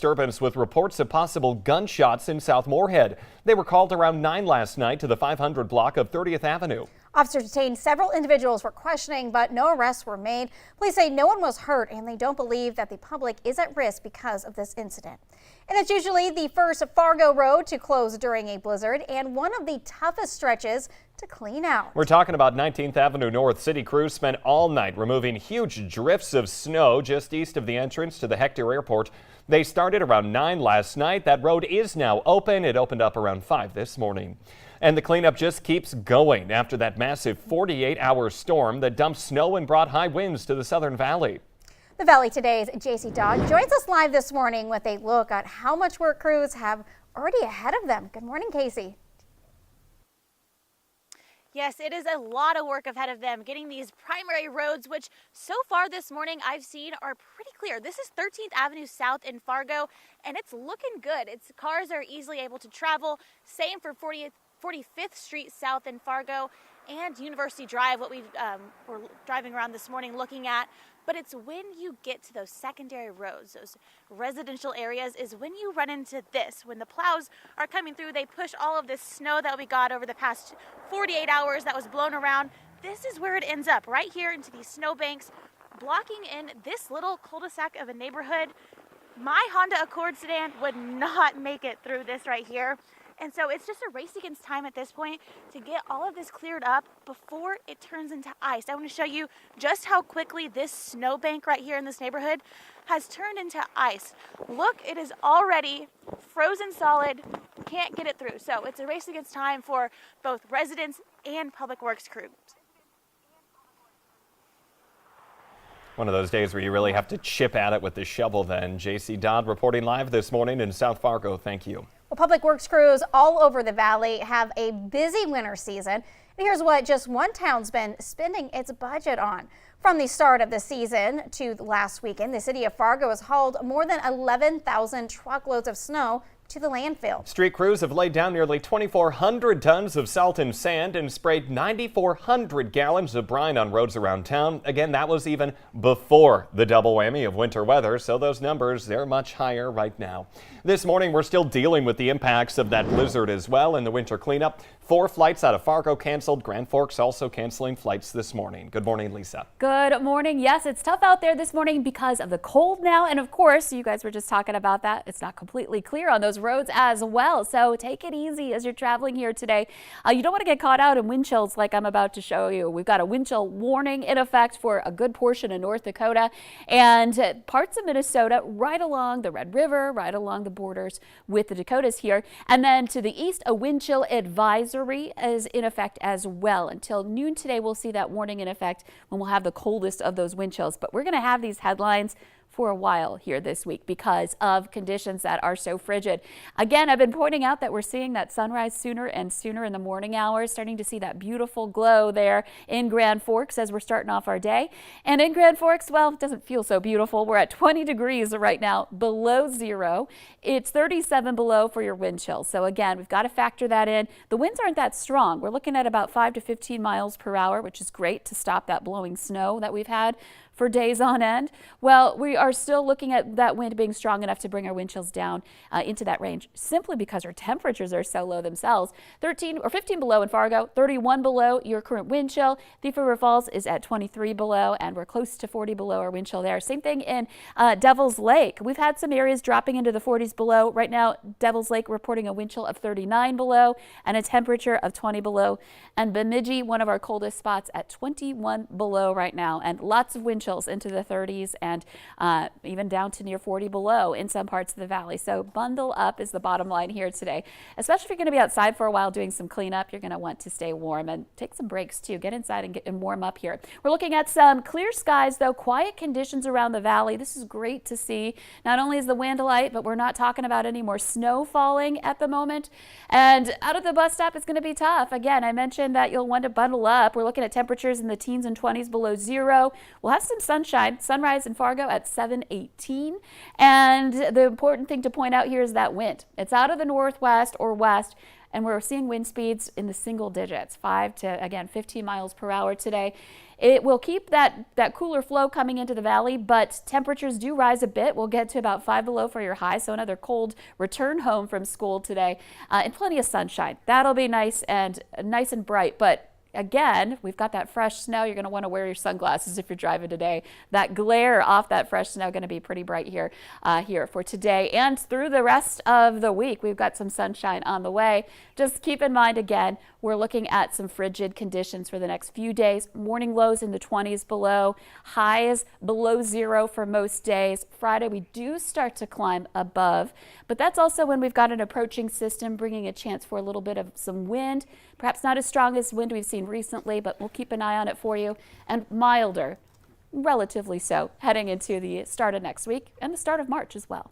disturbance with reports of possible gunshots in South Moorhead. They were called around 9 last night to the 500 block of 30th Avenue. Officers detained several individuals for questioning, but no arrests were made. Police say no one was hurt, and they don't believe that the public is at risk because of this incident. And it's usually the first Fargo road to close during a blizzard and one of the toughest stretches to clean out. We're talking about 19th Avenue North. City crews spent all night removing huge drifts of snow just east of the entrance to the Hector Airport. They started around 9 last night. That road is now open. It opened up around 5 this morning. And the cleanup just keeps going after that massive 48-hour storm that dumped snow and brought high winds to the Southern Valley. The Valley Today's JC Dodd joins us live this morning with a look at how much work crews have already ahead of them. Good morning, Casey. Yes, it is a lot of work ahead of them getting these primary roads, which so far this morning I've seen are pretty clear. This is 13th Avenue South in Fargo, and it's looking good. Cars are easily able to travel. Same for 45th Street South in Fargo and University Drive, what we were driving around this morning looking at. But it's when you get to those secondary roads, those residential areas, is when you run into this. When the plows are coming through, they push all of this snow that we got over the past 48 hours that was blown around. This is where it ends up, right here into these snowbanks, blocking in this little cul-de-sac of a neighborhood. My Honda Accord sedan would not make it through this right here. And so it's just a race against time at this point to get all of this cleared up before it turns into ice. I want to show you just how quickly this snowbank right here in this neighborhood has turned into ice. Look, it is already frozen solid, can't get it through. So it's a race against time for both residents and public works crews. One of those days where you really have to chip at it with the shovel then. JC Dodd reporting live this morning in South Fargo. Thank you. Well, public works crews all over the valley have a busy winter season. And here's what just one town's been spending its budget on. From the start of the season to last weekend, the city of Fargo has hauled more than 11,000 truckloads of snow to the landfill. Street crews have laid down nearly 2,400 tons of salt and sand and sprayed 9,400 gallons of brine on roads around town. Again, that was even before the double whammy of winter weather, so those numbers, they're much higher right now. This morning, we're still dealing with the impacts of that blizzard as well in the winter cleanup. 4 flights out of Fargo canceled. Grand Forks also canceling flights this morning. Good morning, Lisa. Good morning. Yes, it's tough out there this morning because of the cold now. And of course, you guys were just talking about that. It's not completely clear on those roads as well. So take it easy as you're traveling here today. You don't want to get caught out in wind chills like I'm about to show you. We've got a wind chill warning in effect for a good portion of North Dakota and parts of Minnesota right along the Red River, right along the borders with the Dakotas here. And then to the east, a wind chill advisory is in effect as well. Until noon today, we'll see that warning in effect when we'll have the coldest of those wind chills. But we're going to have these headlines for a while here this week because of conditions that are so frigid. Again, I've been pointing out that we're seeing that sunrise sooner and sooner in the morning hours, starting to see that beautiful glow there in Grand Forks as we're starting off our day. And in Grand Forks, well, it doesn't feel so beautiful. We're at 20 degrees right now, below zero. It's 37 below for your wind chill. So again, we've got to factor that in. The winds aren't that strong. We're looking at about 5 to 15 miles per hour, which is great to stop that blowing snow that we've had for days on end. Well, we are still looking at that wind being strong enough to bring our wind chills down into that range simply because our temperatures are so low themselves. 13 or 15 below in Fargo, 31 below your current wind chill. Thief River Falls is at 23 below and we're close to 40 below our wind chill there. Same thing in Devil's Lake. We've had some areas dropping into the 40s below. Right now, Devil's Lake reporting a wind chill of 39 below and a temperature of 20 below. And Bemidji, one of our coldest spots, at 21 below right now, and lots of wind chills into the 30s and even down to near 40 below in some parts of the valley. So bundle up is the bottom line here today. Especially if you're going to be outside for a while doing some cleanup, you're going to want to stay warm and take some breaks too. Get inside and warm up here. We're looking at some clear skies though, quiet conditions around the valley. This is great to see. Not only is the wind light, but we're not talking about any more snow falling at the moment. And out of the bus stop, it's going to be tough. Again, I mentioned that you'll want to bundle up. We're looking at temperatures in the teens and 20s below zero. We'll have some sunshine. Sunrise in Fargo at 7:18. And the important thing to point out here is that wind. It's out of the northwest or west. and we're seeing wind speeds in the single digits, 5 to, again, 15 miles per hour today. It will keep that cooler flow coming into the valley, but temperatures do rise a bit. We'll get to about 5 below for your high, so another cold return home from school today, and plenty of sunshine. That'll be nice and bright, but again, we've got that fresh snow. You're going to want to wear your sunglasses if you're driving today. That glare off that fresh snow going to be pretty bright here for today and through the rest of the week. We've got some sunshine on the way. Just keep in mind, again, we're looking at some frigid conditions for the next few days. Morning lows in the 20s below, highs below 0 for most days. Friday, we do start to climb above, but that's also when we've got an approaching system bringing a chance for a little bit of some wind. Perhaps not as strong as wind we've seen recently, but we'll keep an eye on it for you. And milder, relatively so, heading into the start of next week and the start of March as well.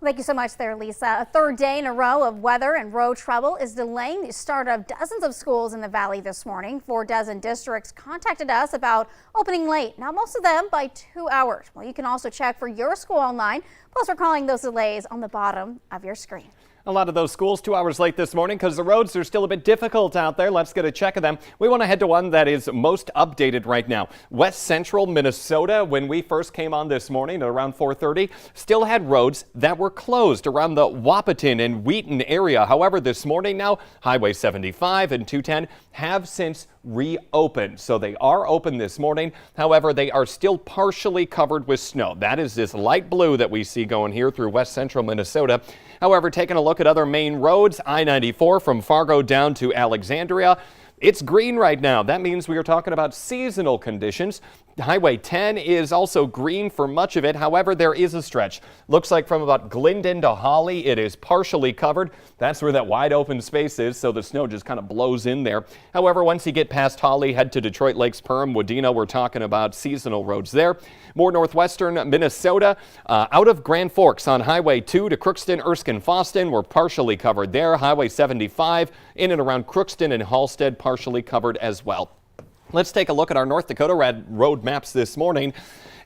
Thank you so much there, Lisa. A third day in a row of weather and road trouble is delaying the start of dozens of schools in the valley this morning. 4 dozen districts contacted us about opening late. Now, most of them by 2 hours. Well, you can also check for your school online. Plus, we're calling those delays on the bottom of your screen. A lot of those schools 2 hours late this morning because the roads are still a bit difficult out there. Let's get a check of them. We want to head to one that is most updated right now. West Central Minnesota, when we first came on this morning at around 4:30, still had roads that were closed around the Wahpeton and Wheaton area. However, this morning now, Highway 75 and 210 have since reopened. So they are open this morning. However, they are still partially covered with snow. That is this light blue that we see going here through West Central Minnesota. However, taking a look at other main roads, I-94 from Fargo down to Alexandria, it's green right now. That means we are talking about seasonal conditions. Highway 10 is also green for much of it. However, there is a stretch. Looks like from about Glendon to Holly, it is partially covered. That's where that wide open space is, so the snow just kind of blows in there. However, once you get past Holly, head to Detroit Lakes, Perham, Wadena, we're talking about seasonal roads there. More northwestern Minnesota, out of Grand Forks on Highway 2 to Crookston, Erskine, Foston, we're partially covered there. Highway 75 in and around Crookston and Halstead, partially covered as well. Let's take a look at our North Dakota road maps this morning.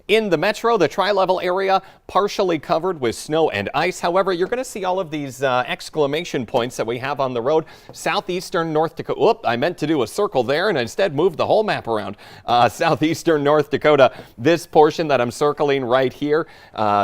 In the metro, the tri-level area partially covered with snow and ice. However, you're going to see all of these exclamation points that we have on the road. Southeastern North Dakota. Whoop, I meant to do a circle there and instead moved the whole map around. Southeastern North Dakota, this portion that I'm circling right here,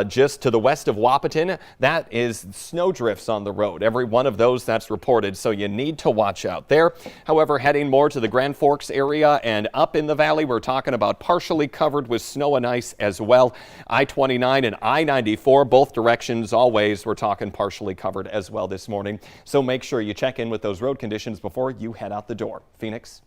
just to the west of Wahpeton, that is snow drifts on the road. Every one of those that's reported, so you need to watch out there. However, heading more to the Grand Forks area and up in the valley, we're talking about partially covered with snow and ice as well. I-29 and I-94, both directions always, we're talking partially covered as well this morning. So make sure you check in with those road conditions before you head out the door. Phoenix.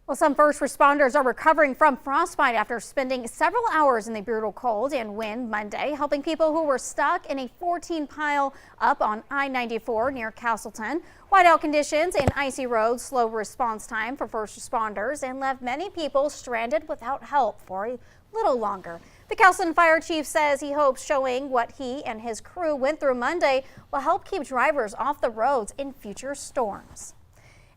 Well, some first responders are recovering from frostbite after spending several hours in the brutal cold and wind Monday, helping people who were stuck in a 14 pile up on I-94 near Castleton. Whiteout conditions and icy roads slowed response time for first responders and left many people stranded without help for a little longer. The Castleton fire chief says he hopes showing what he and his crew went through Monday will help keep drivers off the roads in future storms.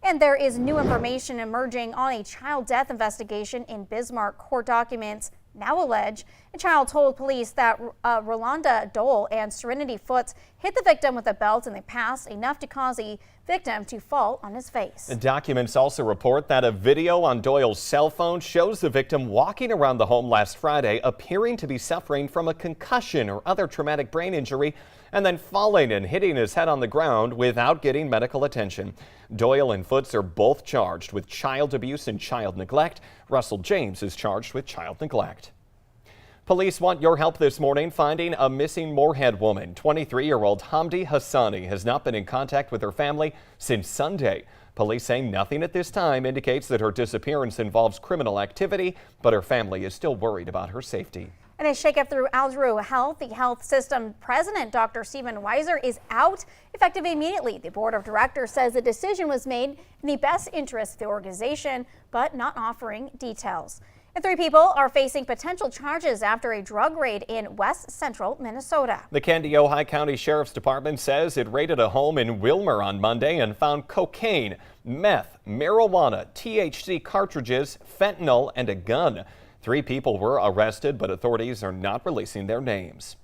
And there is new information emerging on a child death investigation in Bismarck. Court documents now allege a child told police that Rolanda Dole and Serenity Foots hit the victim with a belt in the past, enough to cause the victim to fall on his face. The documents also report that a video on Doyle's cell phone shows the victim walking around the home last Friday, appearing to be suffering from a concussion or other traumatic brain injury, and then falling and hitting his head on the ground without getting medical attention. Doyle and Foots are both charged with child abuse and child neglect. Russell James is charged with child neglect. Police want your help this morning finding a missing Moorhead woman. 23-year-old Hamdi Hassani has not been in contact with her family since Sunday. Police say nothing at this time indicates that her disappearance involves criminal activity, but her family is still worried about her safety. And a shakeup through Algeru Health. The health system president, Dr. Stephen Weiser, is out effective immediately. The board of directors says the decision was made in the best interest of the organization, but not offering details. And 3 people are facing potential charges after a drug raid in west central Minnesota. The Candiota County Sheriff's Department says it raided a home in Wilmer on Monday and found cocaine, meth, marijuana, THC cartridges, fentanyl, and a gun. 3 people were arrested, but authorities are not releasing their names.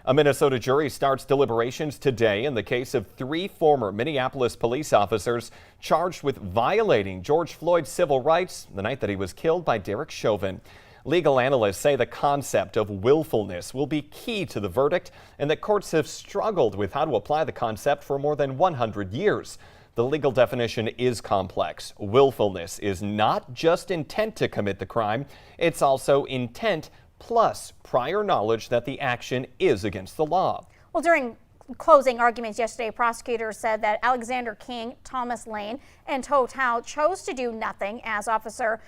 A Minnesota jury starts deliberations today in the case of 3 former Minneapolis police officers charged with violating George Floyd's civil rights the night that he was killed by Derek Chauvin. Legal analysts say the concept of willfulness will be key to the verdict and that courts have struggled with how to apply the concept for more than 100 years. The legal definition is complex. Willfulness is not just intent to commit the crime, it's also intent plus prior knowledge that the action is against the law. Well, during closing arguments yesterday, prosecutors said that Alexander King, Thomas Lane, and Total chose to do nothing as Officer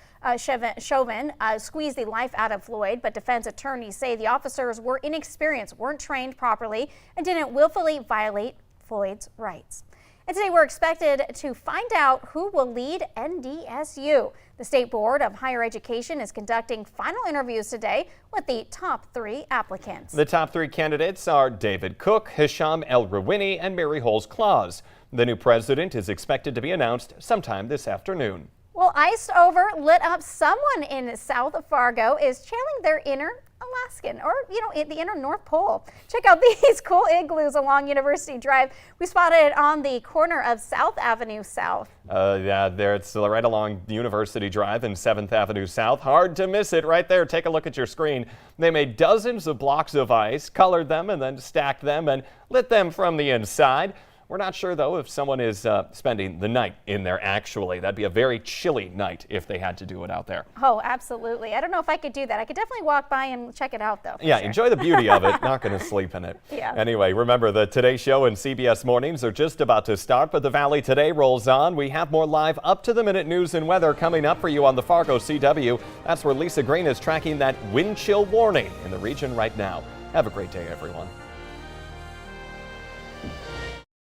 Chauvin squeezed the life out of Floyd, but defense attorneys say the officers were inexperienced, weren't trained properly, and didn't willfully violate Floyd's rights. And today we're expected to find out who will lead NDSU. The State Board of Higher Education is conducting final interviews today with the top 3 applicants. The top 3 candidates are David Cook, Hisham El-Rawini, and Mary Holmes-Claus. The new president is expected to be announced sometime this afternoon. Well, iced over, lit up, someone in South Fargo is channeling their inner Alaskan, or, the inner North Pole. Check out these cool igloos along University Drive. We spotted it on the corner of South Avenue South. Yeah, there it's right along University Drive and 7th Avenue South. Hard to miss it right there. Take a look at your screen. They made dozens of blocks of ice, colored them, and then stacked them and lit them from the inside. We're not sure, though, if someone is spending the night in there, actually. That'd be a very chilly night if they had to do it out there. Oh, absolutely. I don't know if I could do that. I could definitely walk by and check it out, though. Yeah, sure. Enjoy the beauty of it. Not going to sleep in it. Yeah. Anyway, remember the Today Show and CBS Mornings are just about to start, but the Valley Today rolls on. We have more live up-to-the-minute news and weather coming up for you on the Fargo CW. That's where Lisa Green is tracking that wind chill warning in the region right now. Have a great day, everyone.